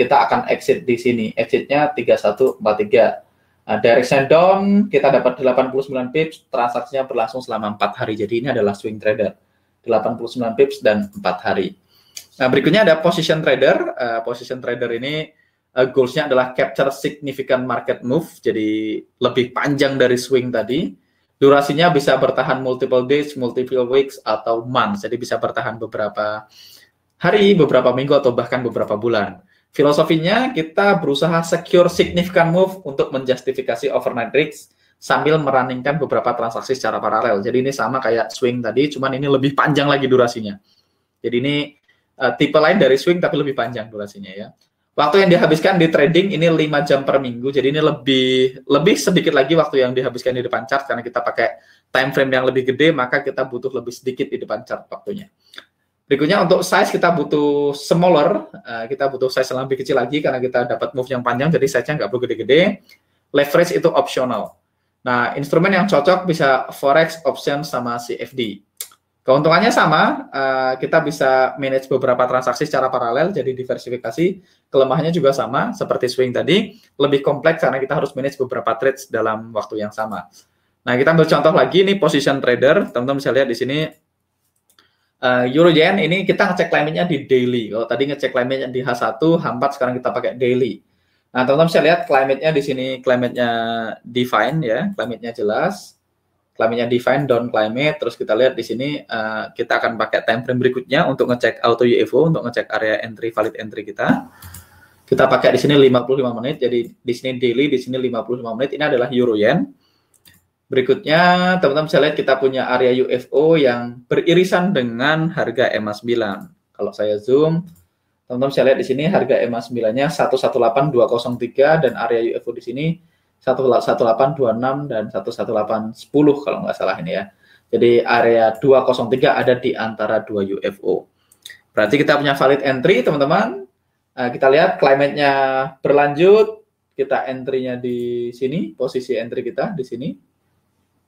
Speaker 1: kita akan exit di sini, exit-nya 3143. Direction down, kita dapat 89 pips, transaksinya berlangsung selama 4 hari. Jadi ini adalah swing trader. 89 pips dan 4 hari. Nah, berikutnya ada position trader. Position trader ini goals-nya adalah capture significant market move. Jadi lebih panjang dari swing tadi. Durasinya bisa bertahan multiple days, multiple weeks, atau months. Jadi bisa bertahan beberapa hari, beberapa minggu, atau bahkan beberapa bulan. Filosofinya kita berusaha secure significant move untuk menjustifikasi overnight risk sambil merunningkan beberapa transaksi secara paralel. Jadi ini sama kayak swing tadi, cuman ini lebih panjang lagi durasinya. Jadi ini tipe lain dari swing tapi lebih panjang durasinya ya. Waktu yang dihabiskan di trading ini 5 jam per minggu. Jadi ini lebih sedikit lagi waktu yang dihabiskan di depan chart karena kita pakai time frame yang lebih gede, maka kita butuh lebih sedikit di depan chart waktunya. Berikutnya untuk size kita butuh smaller, kita butuh size yang lebih kecil lagi karena kita dapat move yang panjang, jadi size-nya nggak perlu gede-gede. Leverage itu optional. Nah, instrumen yang cocok bisa Forex, Options, sama CFD. Keuntungannya sama, kita bisa manage beberapa transaksi secara paralel, jadi diversifikasi. Kelemahannya juga sama, seperti swing tadi, lebih kompleks karena kita harus manage beberapa trades dalam waktu yang sama. Nah, kita ambil contoh lagi, ini position trader, teman-teman bisa lihat di sini, Euro Yen ini kita ngecek climate-nya di daily. Kalau tadi ngecek climate-nya di H1, H4 sekarang kita pakai daily. Nah, teman-teman bisa lihat climate-nya di sini, climate-nya define ya, climate-nya jelas. Climate-nya define down climate, terus kita lihat di sini kita akan pakai time frame berikutnya untuk ngecek auto UFO, untuk ngecek area entry, valid entry kita. Kita pakai di sini 55 menit, jadi di sini daily, di sini 55 menit. Ini adalah euro yen. Berikutnya, teman-teman bisa lihat kita punya area UFO yang beririsan dengan harga EMA 9. Kalau saya zoom, teman-teman bisa lihat di sini harga EMA 9-nya 118203 dan area UFO di sini 11826 dan 11810 kalau nggak salah ini ya. Jadi area 203 ada di antara dua UFO. Berarti kita punya valid entry, teman-teman. Kita lihat climate-nya berlanjut, kita entry-nya di sini, posisi entry kita di sini.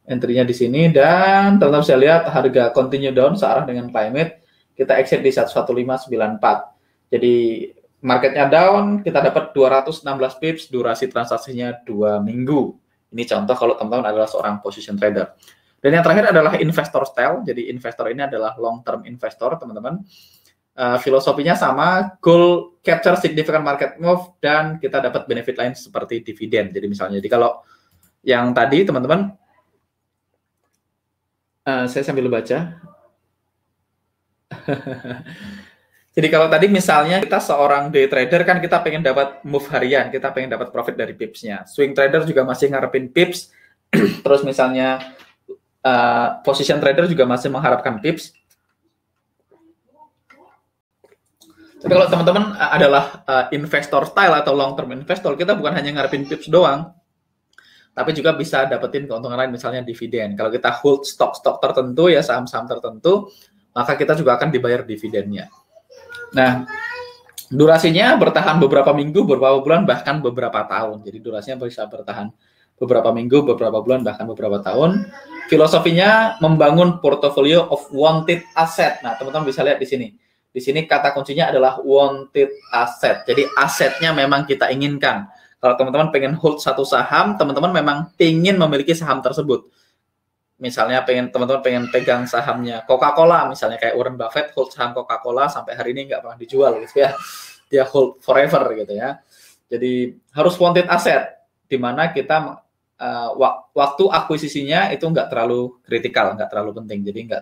Speaker 1: Entry-nya di sini, dan teman-teman bisa lihat harga continue down searah dengan climate, kita exit di 11594. Jadi marketnya down, kita dapat 216 pips, durasi transaksinya 2 minggu. Ini contoh kalau teman-teman adalah seorang position trader. Dan yang terakhir adalah investor style. Jadi investor ini adalah long term investor, teman-teman. Filosofinya sama, goal capture significant market move, dan kita dapat benefit lain seperti dividen. Jadi misalnya, jadi kalau yang tadi teman-teman, saya sambil baca. Jadi kalau tadi misalnya kita seorang day trader kan kita pengen dapat move harian, kita pengen dapat profit dari pipsnya. Swing trader juga masih ngarepin pips. Terus misalnya position trader juga masih mengharapkan pips. Tapi kalau teman-teman adalah investor style atau long term investor, kita bukan hanya ngarepin pips doang, tapi juga bisa dapetin keuntungan lain, misalnya dividen. Kalau kita hold stok-stok tertentu, ya saham-saham tertentu, maka kita juga akan dibayar dividennya. Nah, durasinya bertahan beberapa minggu, beberapa bulan, bahkan beberapa tahun. Jadi durasinya bisa bertahan beberapa minggu, beberapa bulan, bahkan beberapa tahun. Filosofinya membangun portfolio of wanted asset. Nah, teman-teman bisa lihat di sini. Di sini kata kuncinya adalah wanted asset. Jadi asetnya memang kita inginkan. Kalau teman-teman pengen hold satu saham, teman-teman memang ingin memiliki saham tersebut. Misalnya teman-teman pengen pegang sahamnya Coca-Cola, misalnya kayak Warren Buffett hold saham Coca-Cola sampai hari ini nggak pernah dijual gitu ya. Dia hold forever gitu ya. Jadi harus wanted asset, di mana kita waktu akuisisinya itu nggak terlalu kritikal, nggak terlalu penting, jadi nggak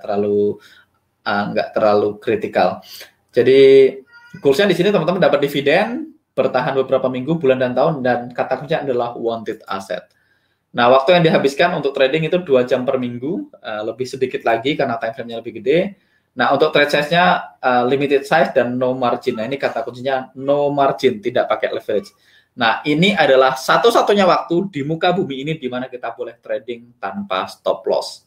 Speaker 1: terlalu kritikal. Jadi goalsnya di sini teman-teman dapat dividen, bertahan beberapa minggu, bulan, dan tahun, dan kata kuncinya adalah wanted asset. Nah, waktu yang dihabiskan untuk trading itu 2 jam per minggu, lebih sedikit lagi karena time frame-nya lebih gede. Nah, untuk trade size-nya limited size dan no margin. Nah, ini kata kuncinya no margin, tidak pakai leverage. Nah, ini adalah satu-satunya waktu di muka bumi ini di mana kita boleh trading tanpa stop loss.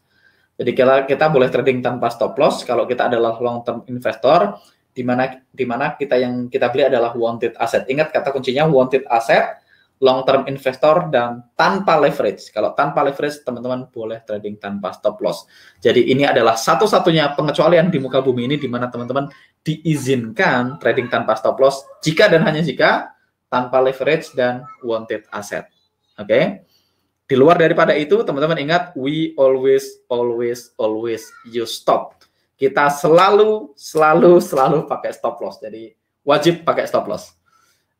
Speaker 1: Jadi kita boleh trading tanpa stop loss kalau kita adalah long term investor, di mana yang kita beli adalah wanted asset. Ingat kata kuncinya wanted asset, long term investor, dan tanpa leverage. Kalau tanpa leverage, teman-teman boleh trading tanpa stop loss. Jadi ini adalah satu-satunya pengecualian di muka bumi ini di mana teman-teman diizinkan trading tanpa stop loss jika dan hanya jika tanpa leverage dan wanted asset. Oke? Di luar daripada itu, teman-teman ingat, we always use stop. Kita selalu pakai stop loss. Jadi wajib pakai stop loss.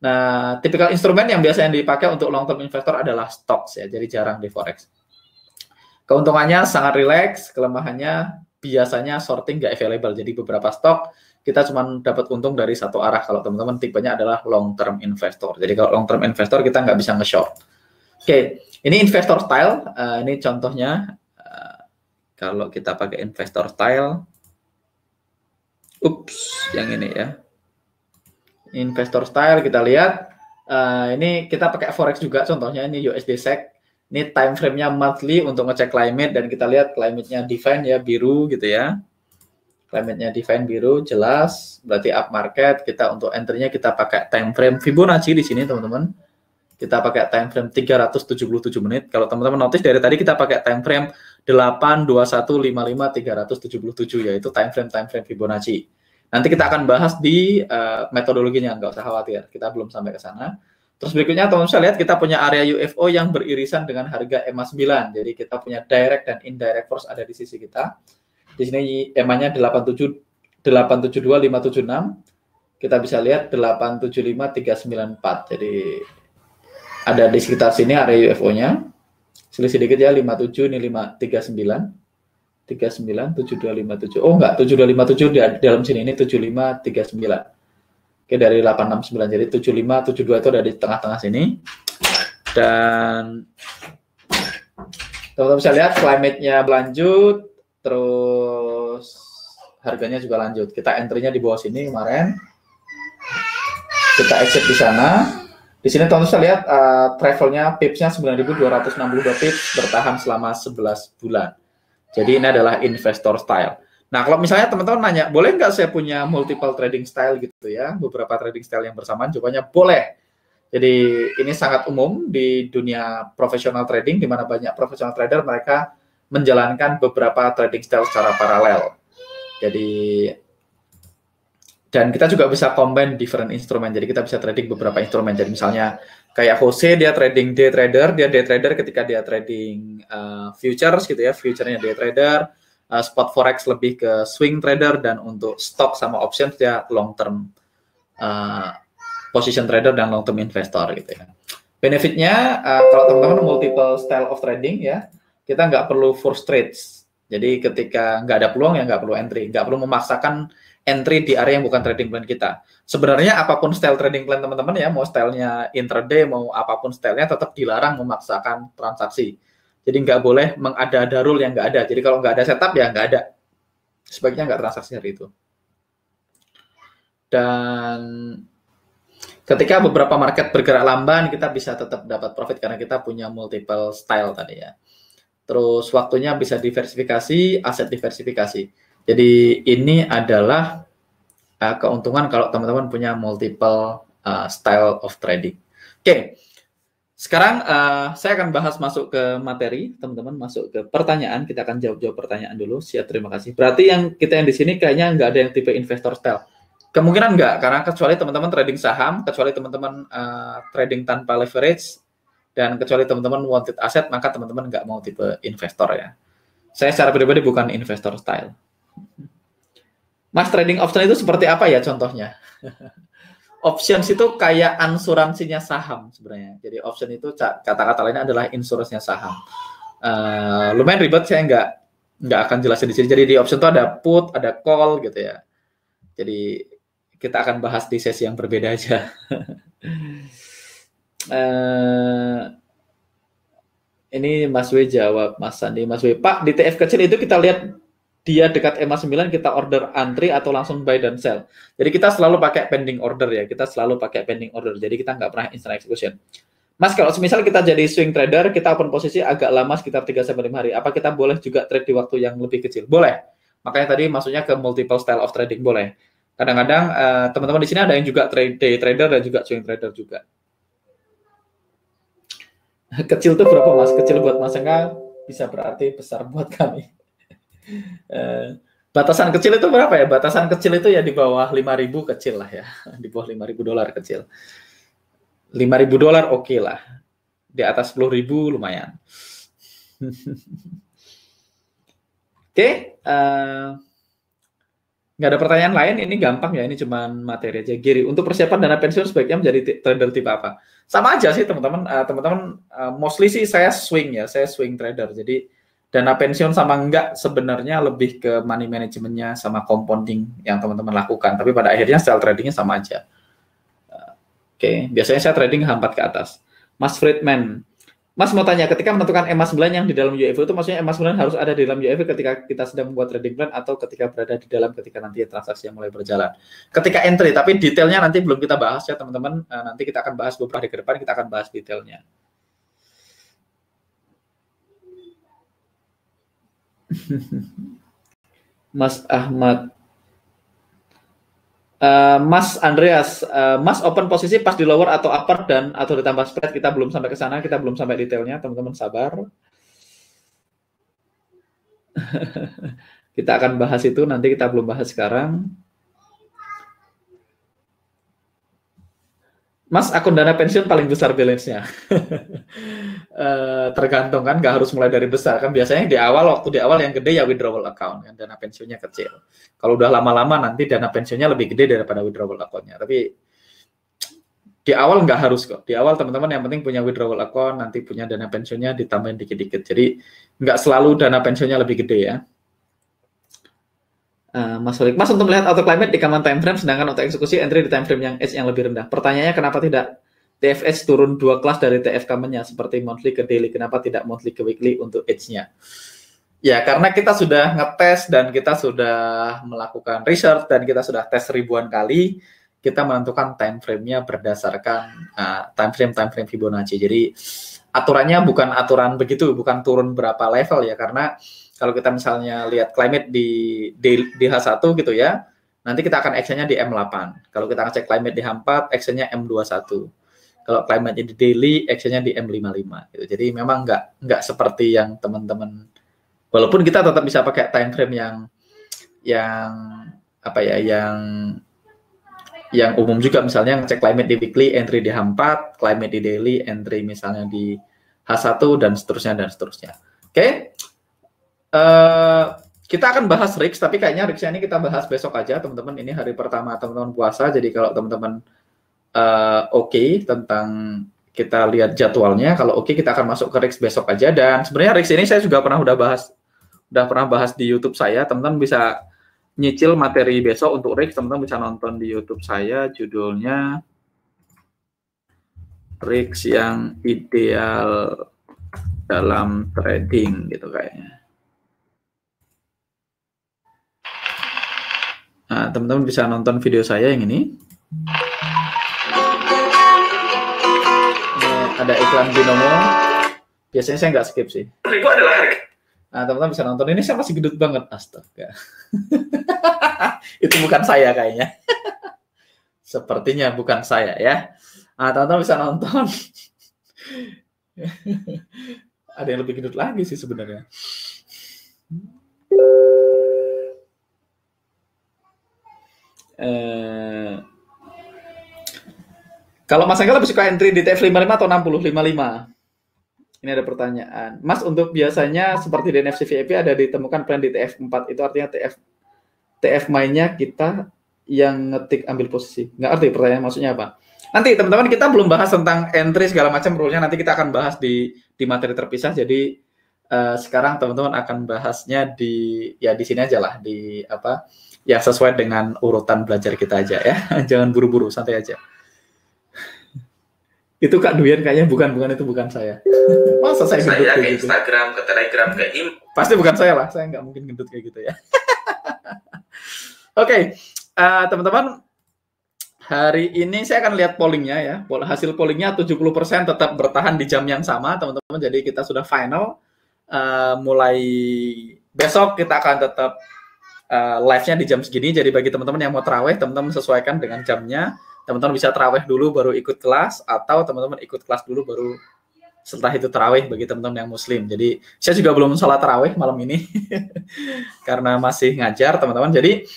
Speaker 1: Nah, tipikal instrumen yang biasanya dipakai untuk long term investor adalah stocks ya. Jadi jarang di forex. Keuntungannya sangat rileks, kelemahannya biasanya shorting nggak available. Jadi beberapa stok kita cuma dapat untung dari satu arah. Kalau teman-teman tipenya adalah long term investor. Jadi kalau long term investor kita nggak bisa nge-short. Oke, ini investor style. Ini contohnya kalau kita pakai investor style. Yang ini ya. Investor style kita lihat. Ini kita pakai forex juga. Contohnya ini USD SEK. Ini time frame-nya monthly untuk ngecek climate, dan kita lihat climate-nya define ya, biru gitu ya. Climate-nya define biru, jelas. Berarti up market. Kita untuk entry-nya kita pakai time frame Fibonacci di sini, teman-teman. Kita pakai time frame 377 menit. Kalau teman-teman notice dari tadi kita pakai time frame 8, 21, 55, 377, yaitu time frame Fibonacci. Nanti kita akan bahas di metodologinya, nggak usah khawatir. Kita belum sampai ke sana. Terus berikutnya teman-teman bisa lihat kita punya area UFO yang beririsan dengan harga EMA 9. Jadi kita punya direct dan indirect force ada di sisi kita. Di sini EMA-nya 872.576. Kita bisa lihat 875.394. Jadi ada di sekitar sini area UFO-nya. Selisih sedikit ya, 57 ini 539. 39 7257. Oh enggak, 7257 di dalam sini, ini 7539. Oke, dari 869 jadi 75, 72 itu ada di tengah-tengah sini. Dan teman-teman bisa lihat climate-nya berlanjut, terus harganya juga lanjut. Kita entry-nya di bawah sini kemarin. Kita exit di sana. Di sini teman-teman bisa lihat travelnya pips-nya 9.262 pips bertahan selama 11 bulan. Jadi ini adalah investor style. Nah, kalau misalnya teman-teman nanya, boleh nggak saya punya multiple trading style gitu ya? Beberapa trading style yang bersamaan, jawabannya boleh. Jadi ini sangat umum di dunia profesional trading, di mana banyak profesional trader mereka menjalankan beberapa trading style secara paralel. Jadi, dan kita juga bisa combine different instrumen. Jadi kita bisa trading beberapa instrumen. Jadi misalnya kayak Jose, dia trading day trader ketika dia trading futures gitu ya, future-nya day trader. Spot forex lebih ke swing trader, dan untuk stock sama options dia long term position trader dan long term investor gitu ya. Benefitnya kalau teman-teman multiple style of trading ya, kita nggak perlu force trades. Jadi ketika nggak ada peluang ya nggak perlu entry, nggak perlu memaksakan entry di area yang bukan trading plan kita. Sebenarnya apapun style trading plan teman-teman ya, mau stylenya intraday, mau apapun stylenya, tetap dilarang memaksakan transaksi. Jadi nggak boleh mengada-ada rule yang nggak ada. Jadi kalau nggak ada setup ya nggak ada. Sebaiknya nggak transaksi hari itu. Dan ketika beberapa market bergerak lamban, kita bisa tetap dapat profit karena kita punya multiple style tadi ya. Terus waktunya bisa diversifikasi, aset diversifikasi. Jadi ini adalah keuntungan kalau teman-teman punya multiple style of trading. Oke. Sekarang saya akan bahas masuk ke materi, teman-teman masuk ke pertanyaan. Kita akan jawab pertanyaan dulu. Siap, terima kasih. Berarti yang di sini kayaknya nggak ada yang tipe investor style. Kemungkinan nggak, karena kecuali teman-teman trading saham, kecuali teman-teman trading tanpa leverage, dan kecuali teman-teman wanted asset, maka teman-teman nggak mau tipe investor ya. Saya secara pribadi bukan investor style. Mas, trading option itu seperti apa ya contohnya? Options itu kayak asuransinya saham sebenarnya. Jadi option itu kata-kata lainnya adalah insuransinya saham. Lumayan ribet, saya nggak akan jelasin di sini. Jadi di option itu ada put, ada call gitu ya. Jadi kita akan bahas di sesi yang berbeda aja. Ini Mas W jawab, Mas Sandi, Mas W. Pak, di TF kecil itu kita lihat dia dekat EMA 9, kita order antri atau langsung buy dan sell. Jadi kita selalu pakai pending order ya, kita selalu pakai pending order. Jadi kita nggak pernah instant execution. Mas, kalau misal kita jadi swing trader, kita open posisi agak lama sekitar 3-5 hari. Apa kita boleh juga trade di waktu yang lebih kecil? Boleh. Makanya tadi maksudnya ke multiple style of trading boleh. Kadang-kadang teman-teman di sini ada yang juga day trader dan juga swing trader juga. Kecil tuh berapa, Mas? Kecil buat Mas Engga bisa berarti besar buat kami. Batasan kecil itu berapa ya? Batasan kecil itu ya di bawah 5.000 kecil lah ya. Di bawah 5.000 dolar kecil. 5.000 dolar oke lah. Di atas 10.000 lumayan. Oke. Nggak ada pertanyaan lain, ini gampang ya, ini cuma materi aja. Giri, untuk persiapan dana pensiun sebaiknya menjadi trader tipe apa? Sama aja sih teman-teman. Mostly sih saya swing ya, saya swing trader. Jadi dana pensiun sama enggak sebenarnya lebih ke money managementnya sama compounding yang teman-teman lakukan. Tapi pada akhirnya style tradingnya sama aja. Oke, biasanya saya trading H4 ke atas. Mas Friedman, Mas mau tanya, ketika menentukan EMA 9 yang di dalam UEFI itu maksudnya EMA 9 harus ada di dalam UEFI ketika kita sedang membuat trading plan atau ketika berada di dalam ketika nanti transaksi yang mulai berjalan. Ketika entry, tapi detailnya nanti belum kita bahas ya teman-teman. Nanti kita akan bahas beberapa hari ke depan, kita akan bahas detailnya. Mas Ahmad, Mas Andreas, Mas open posisi pas di lower atau upper dan atau ditambah spread, kita belum sampai ke sana, kita belum sampai detailnya, teman-teman sabar. Kita akan bahas itu nanti, kita belum bahas sekarang. Mas, akun dana pensiun paling besar balance-nya. Tergantung kan, nggak harus mulai dari besar kan. Biasanya waktu di awal yang gede ya withdrawal account, kan dana pensiunnya kecil. Kalau udah lama-lama nanti dana pensiunnya lebih gede daripada withdrawal account-nya. Tapi di awal nggak harus kok. Di awal teman-teman yang penting punya withdrawal account, nanti punya dana pensiunnya ditambahin dikit-dikit. Jadi nggak selalu dana pensiunnya lebih gede ya. Mas Holik, Mas untuk melihat auto climate di common time frame, sedangkan untuk eksekusi entry di time frame yang edge yang lebih rendah. Pertanyaannya kenapa tidak TFH turun 2 kelas dari TF common-nya seperti monthly ke daily? Kenapa tidak monthly ke weekly untuk edge-nya? Ya, karena kita sudah ngetes dan kita sudah melakukan research dan kita sudah tes ribuan kali, kita menentukan time frame-nya berdasarkan time frame Fibonacci. Jadi aturannya bukan aturan begitu, bukan turun berapa level ya, karena kalau kita misalnya lihat climate di H1 gitu ya, nanti kita akan actionnya di M8. Kalau kita ngecek climate di H4, actionnya M21. Kalau climate di daily, actionnya di M55. Gitu. Jadi memang nggak seperti yang teman-teman, walaupun kita tetap bisa pakai time frame yang umum juga, misalnya ngecek climate di weekly, entry di H4, climate di daily, entry misalnya di H1 dan seterusnya dan seterusnya. Oke. Kita akan bahas RIX, tapi kayaknya RIX-nya ini kita bahas besok aja, teman-teman. Ini hari pertama teman-teman puasa, jadi kalau teman-teman oke tentang kita lihat jadwalnya, kalau oke kita akan masuk ke RIX besok aja. Dan sebenarnya RIX ini saya juga udah pernah bahas di YouTube saya. Teman-teman bisa nyicil materi besok untuk RIX, teman-teman bisa nonton di YouTube saya, judulnya RIX yang ideal dalam trading gitu kayaknya. Nah, teman-teman bisa nonton video saya yang ini. Ada iklan binomo. Biasanya saya nggak skip sih. Itu adalah harga. Nah, teman-teman bisa nonton. Ini saya masih gendut banget. Astaga. Itu bukan saya kayaknya. Sepertinya bukan saya ya. Nah, teman-teman bisa nonton. Ada yang lebih gendut lagi sih sebenarnya. Kalau Mas Angga lebih suka entry di TF55 atau 6055? Ini ada pertanyaan. Mas, untuk biasanya seperti di NFC VIP ada ditemukan plan di TF4, itu artinya TF mainnya kita yang ngetik ambil posisi. Nggak arti pertanyaan maksudnya apa? Nanti teman-teman kita belum bahas tentang entry segala macam rule-nya, nanti kita akan bahas di materi terpisah. Jadi sekarang teman-teman akan bahasnya di sini aja lah, di apa? Ya sesuai dengan urutan belajar kita aja ya. Jangan buru-buru, santai aja. Itu Kak Duyan kayaknya bukan itu bukan saya. Masa saya gendut kayak gitu? Instagram, ke Telegram, ke pasti bukan saya lah. Saya nggak mungkin gendut kayak gitu ya. Oke, teman-teman, hari ini saya akan lihat pollingnya ya. Hasil pollingnya 70% tetap bertahan di jam yang sama, teman-teman. Jadi kita sudah final. Mulai besok kita akan tetap live-nya di jam segini. Jadi bagi teman-teman yang mau taraweh, teman-teman sesuaikan dengan jamnya. Teman-teman bisa taraweh dulu baru ikut kelas, atau teman-teman ikut kelas dulu baru setelah itu taraweh bagi teman-teman yang muslim. Jadi saya juga belum sholat taraweh malam ini karena masih ngajar teman-teman. Jadi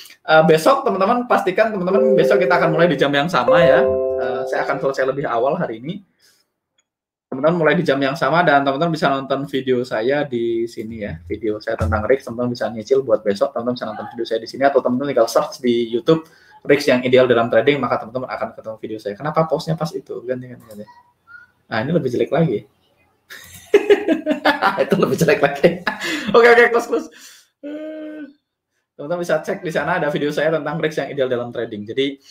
Speaker 1: besok teman-teman pastikan teman-teman besok kita akan mulai di jam yang sama ya. Saya akan selesai lebih awal hari ini. Teman-teman mulai di jam yang sama dan teman-teman bisa nonton video saya di sini ya. Video saya tentang RIX, teman-teman bisa nyicil buat besok. Teman-teman bisa nonton video saya di sini, atau teman-teman tinggal search di YouTube RIX yang ideal dalam trading, maka teman-teman akan ketemu video saya. Kenapa postnya pas itu? Ganti. Nah, ini lebih jelek lagi. Itu lebih jelek lagi. Oke, close. Teman-teman bisa cek di sana, ada video saya tentang RIX yang ideal dalam trading. Jadi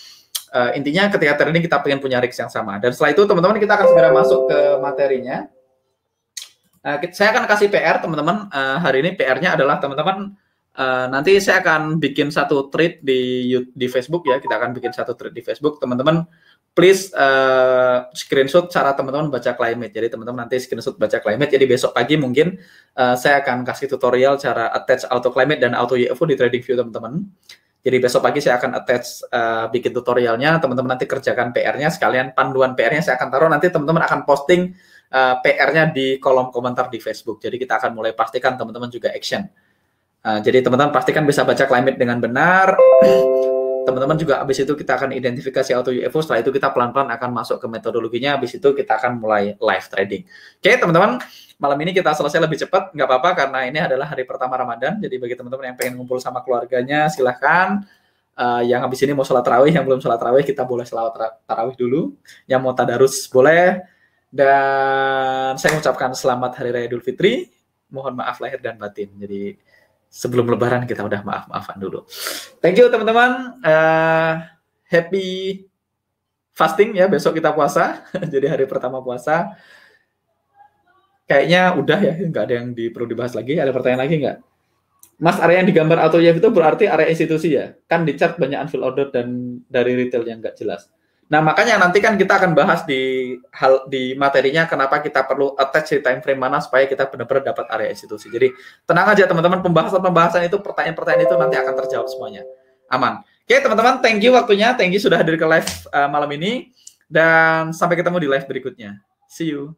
Speaker 1: intinya ketika trading kita pengen punya RIX yang sama. Dan setelah itu teman-teman kita akan segera masuk ke materinya. Saya akan kasih PR teman-teman. Hari ini PR-nya adalah teman-teman nanti saya akan bikin satu thread di Facebook ya. Kita akan bikin satu thread di Facebook. Teman-teman please screenshot cara teman-teman baca climate. Jadi teman-teman nanti screenshot baca climate. Jadi besok pagi mungkin saya akan kasih tutorial cara attach auto climate dan auto UFO di TradingView teman-teman. Jadi besok pagi saya akan attach bikin tutorialnya. Teman-teman nanti kerjakan PR-nya, sekalian panduan PR-nya saya akan taruh. Nanti teman-teman akan posting PR-nya di kolom komentar di Facebook. Jadi kita akan mulai pastikan teman-teman juga action. Jadi teman-teman pastikan bisa baca climate dengan benar. Teman-teman juga habis itu kita akan identifikasi auto UFO. Setelah itu kita pelan-pelan akan masuk ke metodologinya. Habis itu kita akan mulai live trading. Oke teman-teman, malam ini kita selesai lebih cepat. Nggak apa-apa karena ini adalah hari pertama Ramadan. Jadi bagi teman-teman yang pengen ngumpul sama keluarganya, silahkan. Yang habis ini mau sholat tarawih, yang belum sholat tarawih, kita boleh sholat tarawih dulu. Yang mau tadarus boleh. Dan saya mengucapkan selamat Hari Raya Idul Fitri. Mohon maaf lahir dan batin. Jadi sebelum Lebaran kita udah maaf-maafan dulu. Thank you teman-teman. Happy fasting ya, besok kita puasa. Jadi hari pertama puasa. Kayaknya udah ya, nggak ada yang perlu dibahas lagi. Ada pertanyaan lagi nggak? Mas, area yang digambar auto YF itu berarti area institusi ya? Kan di chart banyak unfilled order dan dari retail yang nggak jelas. Nah, makanya nanti kan kita akan bahas di materinya kenapa kita perlu attach di time frame mana supaya kita benar-benar dapat area institusi. Jadi tenang aja teman-teman, pembahasan itu, pertanyaan-pertanyaan itu nanti akan terjawab semuanya. Aman. Oke teman-teman, thank you waktunya, thank you sudah hadir ke live malam ini, dan sampai ketemu di live berikutnya. See you.